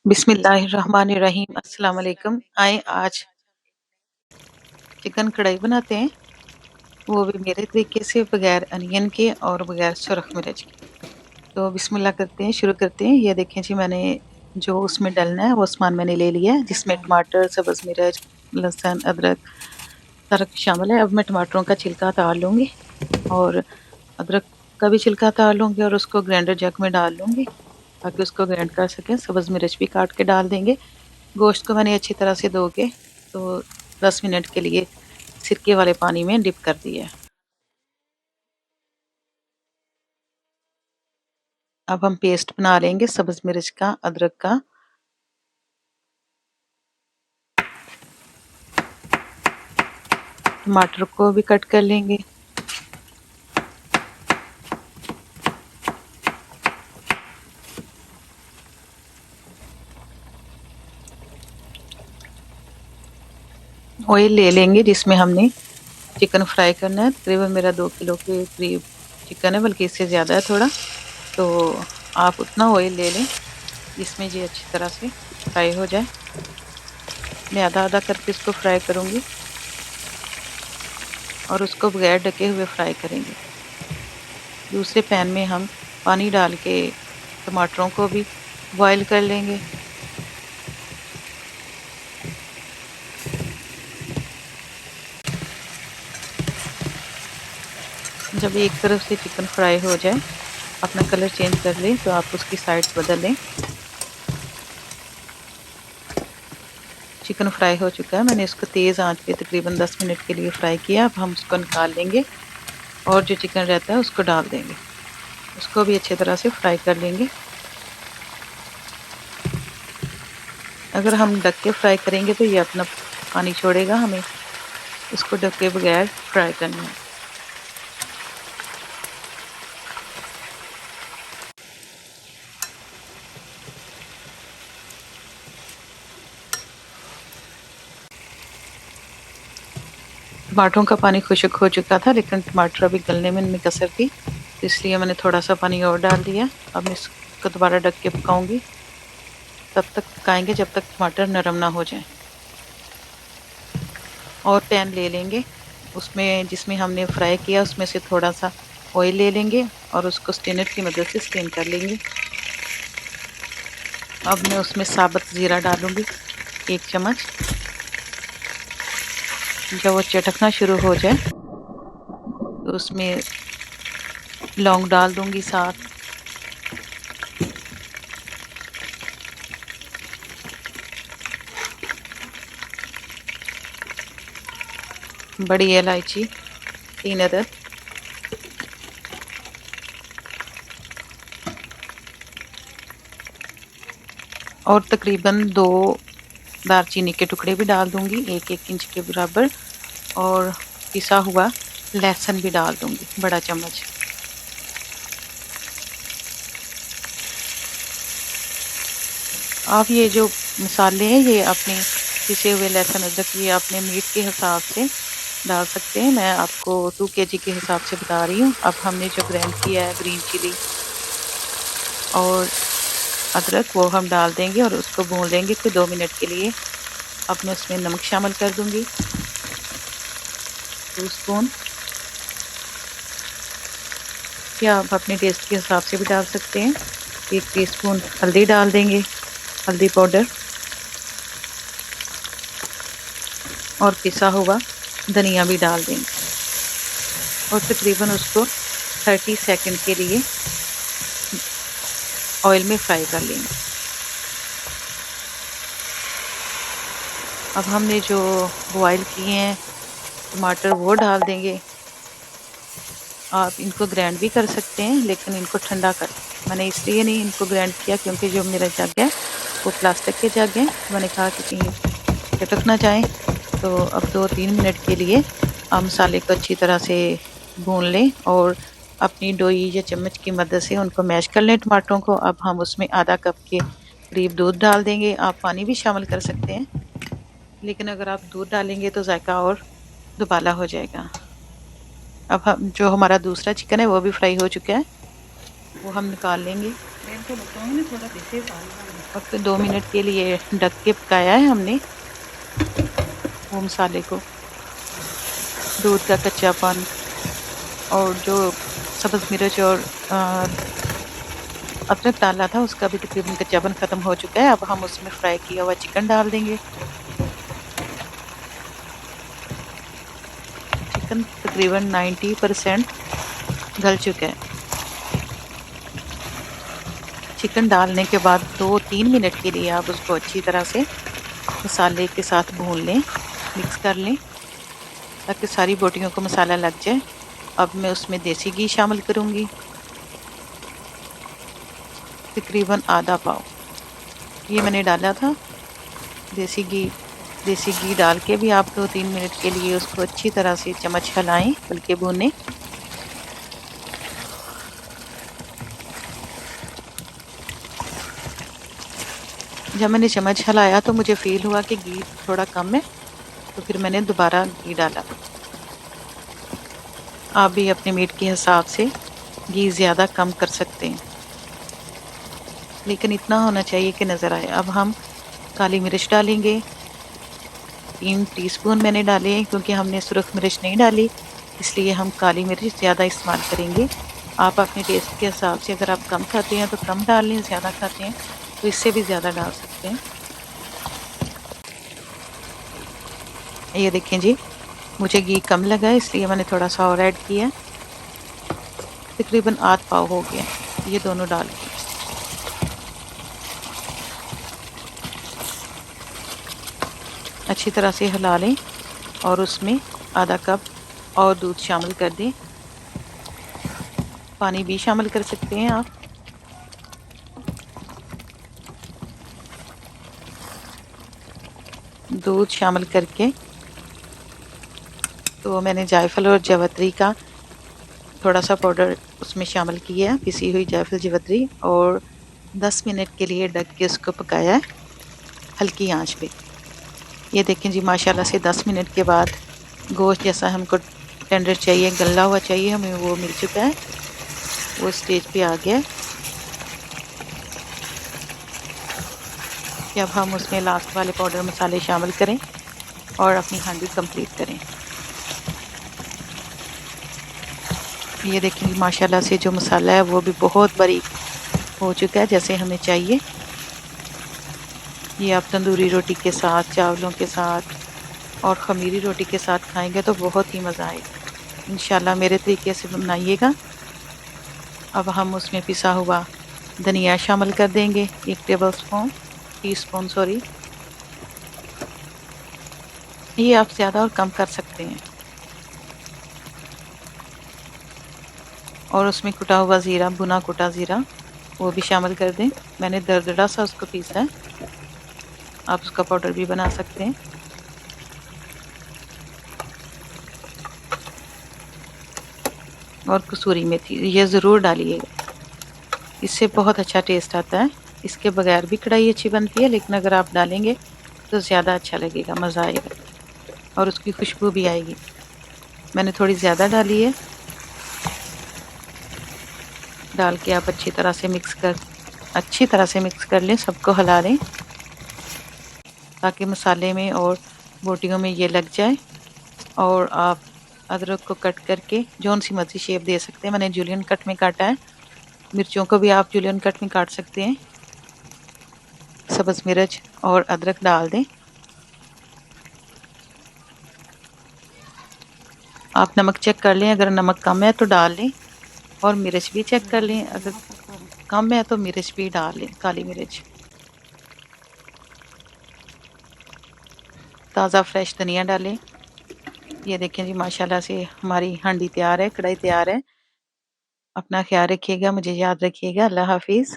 बिस्मिल्लाहिर्रहमानिर्रहीम। अस्सलाम वालेकुम। आए आज चिकन कढ़ाई बनाते हैं, वो भी मेरे तरीके से बगैर अनियन के और बगैर सुरख मिर्च के। तो बिस्मिल्लाह करते हैं, शुरू करते हैं। ये देखें जी, मैंने जो उसमें डलना है वो सामान मैंने ले लिया है, जिसमें टमाटर, सब्ज़ मिर्च, लहसुन, अदरक सारा कुछ शामिल है। अब मैं टमाटरों का छिलका उतार लूँगी और अदरक का भी छिलका उतार लूँगी और उसको ग्राइंडर जग में डाल लूँगी ताकि उसको ग्राइंड कर सकें। सब्ज़ मिर्च भी काट के डाल देंगे। गोश्त को मैंने अच्छी तरह से धो के तो 10 मिनट के लिए सिरके वाले पानी में डिप कर दिया है। अब हम पेस्ट बना लेंगे सब्ज़ मिर्च का, अदरक का। टमाटर को भी कट कर लेंगे। ऑयल ले लेंगे जिसमें हमने चिकन फ्राई करना है। तकरीबन मेरा 2 किलो के करीब चिकन है, बल्कि इससे ज़्यादा है थोड़ा। तो आप उतना ऑयल ले लें जिसमें ये अच्छी तरह से फ्राई हो जाए। मैं आधा-आधा करके इसको फ्राई करूँगी और उसको बगैर ढके हुए फ्राई करेंगे। दूसरे पैन में हम पानी डाल के टमाटरों को भी बॉयल कर लेंगे। जब एक तरफ से चिकन फ्राई हो जाए, अपना कलर चेंज कर लें, तो आप उसकी साइड्स बदल लें। चिकन फ्राई हो चुका है, मैंने इसको तेज़ आंच पे तकरीबन 10 मिनट के लिए फ्राई किया। अब हम उसको निकाल लेंगे और जो चिकन रहता है उसको डाल देंगे। उसको भी अच्छी तरह से फ्राई कर लेंगे। अगर हम ढक के फ्राई करेंगे तो ये अपना पानी छोड़ेगा, हमें इसको ढके बगैर फ्राई करना है। टमाटरों का पानी खुश्क हो चुका था, लेकिन टमाटर अभी गलने में इनमें कसर थी, इसलिए मैंने थोड़ा सा पानी और डाल दिया। अब मैं इसको दोबारा ढक के पकाऊंगी। तब तक पकाएंगे जब तक टमाटर नरम ना हो जाए। और पैन ले लेंगे, उसमें जिसमें हमने फ्राई किया उसमें से थोड़ा सा ऑयल ले लेंगे और उसको स्टेनर की मदद से स्टेन कर लेंगे। अब मैं उसमें साबुत ज़ीरा डालूंगी 1 चम्मच। जब वो चटकना शुरू हो जाए तो उसमें लौंग डाल दूंगी साथ। बड़ी इलायची 3 अदद। और तकरीबन 2 दालचीनी के टुकड़े भी डाल दूंगी, 1-1 इंच के बराबर। और पिसा हुआ लहसुन भी डाल दूंगी, बड़ा चम्मच। आप ये जो मसाले हैं ये अपने पिसे हुए लहसुन, अदरक, ये अपने मीट के हिसाब से डाल सकते हैं। मैं आपको 2 केजी के हिसाब से बता रही हूँ। अब हमने जो ग्राइंड किया है ग्रीन चिली और अदरक, वो हम डाल देंगे और उसको भून लेंगे कोई 2 मिनट के लिए। अब मैं उसमें नमक शामिल कर दूंगी 2 स्पून, या आप अपने टेस्ट के हिसाब से भी डाल सकते हैं। 1 टीस्पून हल्दी डाल देंगे, हल्दी पाउडर, और पिसा हुआ धनिया भी डाल देंगे और तकरीबन उसको 30 सेकंड के लिए ऑयल में फ्राई कर लेंगे। अब हमने जो बॉयल किए हैं टमाटर वो डाल देंगे। आप इनको ग्राइंड भी कर सकते हैं, लेकिन इनको ठंडा कर, मैंने इसलिए नहीं इनको ग्राइंड किया क्योंकि जो मेरा जग है वो प्लास्टिक के जग हैं। मैंने कहा कि कहीं चटक ना जाए। तो अब 2-3 मिनट के लिए आप मसाले को अच्छी तरह से भून लें और अपनी डोई या चम्मच की मदद से उनको मैश कर लें टमाटरों को। अब हम उसमें आधा कप के करीब दूध डाल देंगे। आप पानी भी शामिल कर सकते हैं, लेकिन अगर आप दूध डालेंगे तो जायका और दुबाला हो जाएगा। अब हम जो हमारा दूसरा चिकन है वो भी फ्राई हो चुका है, वो हम निकाल लेंगे। और फिर 2 मिनट के लिए ढक के पकाया है हमने वो मसाले को। दूध का कच्चापन और जो सब्ज़ मिर्च और अदरक डाला था उसका भी तकरीबन कच्चापन ख़त्म हो चुका है। अब हम उसमें फ्राई किया हुआ चिकन डाल देंगे। चिकन तकरीबन 90% गल चुका है। चिकन डालने के बाद 2-3 मिनट के लिए आप उसको अच्छी तरह से मसाले के साथ भून लें, मिक्स कर लें ताकि सारी बोटियों को मसाला लग जाए। अब मैं उसमें देसी घी शामिल करूँगी, तकरीबन आधा पाव ये मैंने डाला था देसी घी। देसी घी डाल के भी आप 2-3 मिनट के लिए उसको अच्छी तरह से चम्मच हिलाएं, हल्के भूनें। जब मैंने चम्मच हिलाया तो मुझे फ़ील हुआ कि घी थोड़ा कम है, तो फिर मैंने दोबारा घी डाला। आप भी अपने मीट के हिसाब से घी ज़्यादा कम कर सकते हैं, लेकिन इतना होना चाहिए कि नज़र आए। अब हम काली मिर्च डालेंगे, 3 टीस्पून मैंने डाले हैं क्योंकि हमने सुरख मिर्च नहीं डाली, इसलिए हम काली मिर्च ज़्यादा इस्तेमाल करेंगे। आप अपने टेस्ट के हिसाब से अगर आप कम खाते हैं तो कम डाल लें, ज़्यादा खाते हैं तो इससे भी ज़्यादा डाल सकते हैं। ये देखें जी, मुझे घी कम लगा इसलिए मैंने थोड़ा सा और ऐड किया। तकरीबन आध पाव हो गया ये दोनों डाल के। अच्छी तरह से हिला लें और उसमें आधा कप और दूध शामिल कर दें। पानी भी शामिल कर सकते हैं आप। दूध शामिल करके तो मैंने जायफल और जावित्री का थोड़ा सा पाउडर उसमें शामिल किया है, पिसी हुई जायफल जावित्री, और 10 मिनट के लिए ढक के उसको पकाया है हल्की आंच पे। ये देखें जी, माशाल्लाह से 10 मिनट के बाद गोश्त जैसा हमको टेंडर चाहिए, गला हुआ चाहिए, हमें वो मिल चुका है, वो स्टेज पे आ गया है कि अब हम उसमें लास्ट वाले पाउडर मसाले शामिल करें और अपनी हांडी कंप्लीट करें। ये देखेंगे माशाल्लाह से जो मसाला है वो भी बहुत बारीक हो चुका है जैसे हमें चाहिए। ये आप तंदूरी रोटी के साथ, चावलों के साथ और खमीरी रोटी के साथ खाएंगे तो बहुत ही मज़ा आएगा। इंशाल्लाह मेरे तरीके से बनाइएगा। अब हम उसमें पिसा हुआ धनिया शामिल कर देंगे, 1 टीस्पून सॉरी। ये आप ज़्यादा और कम कर सकते हैं। और उसमें कुटा हुआ ज़ीरा, भुना कुटा ज़ीरा, वो भी शामिल कर दें। मैंने दरदरा सा उसको पीसा है, आप उसका पाउडर भी बना सकते हैं। और कसूरी मेथी ये ज़रूर डालिएगा, इससे बहुत अच्छा टेस्ट आता है। इसके बगैर भी कढ़ाई अच्छी बनती है, लेकिन अगर आप डालेंगे तो ज़्यादा अच्छा लगेगा, मज़ा आएगा और उसकी खुशबू भी आएगी। मैंने थोड़ी ज़्यादा डाली है। डाल के आप अच्छी तरह से मिक्स कर लें, सबको हिला लें ताकि मसाले में और बोटियों में ये लग जाए। और आप अदरक को कट करके जौन सी मर्जी शेप दे सकते हैं, मैंने जूलियन कट में काटा है। मिर्चों को भी आप जूलियन कट में काट सकते हैं। सब्ज़ मिर्च और अदरक डाल दें। आप नमक चेक कर लें, अगर नमक कम है तो डाल लें, और मिर्च भी चेक कर लें, अगर कम है तो मिर्च भी डाल लें, काली मिर्च। ताज़ा फ्रेश धनिया डालें। ये देखें जी, माशाल्लाह से हमारी हांडी तैयार है, कढ़ाई तैयार है। अपना ख्याल रखिएगा, मुझे याद रखिएगा। अल्लाह हाफिज़।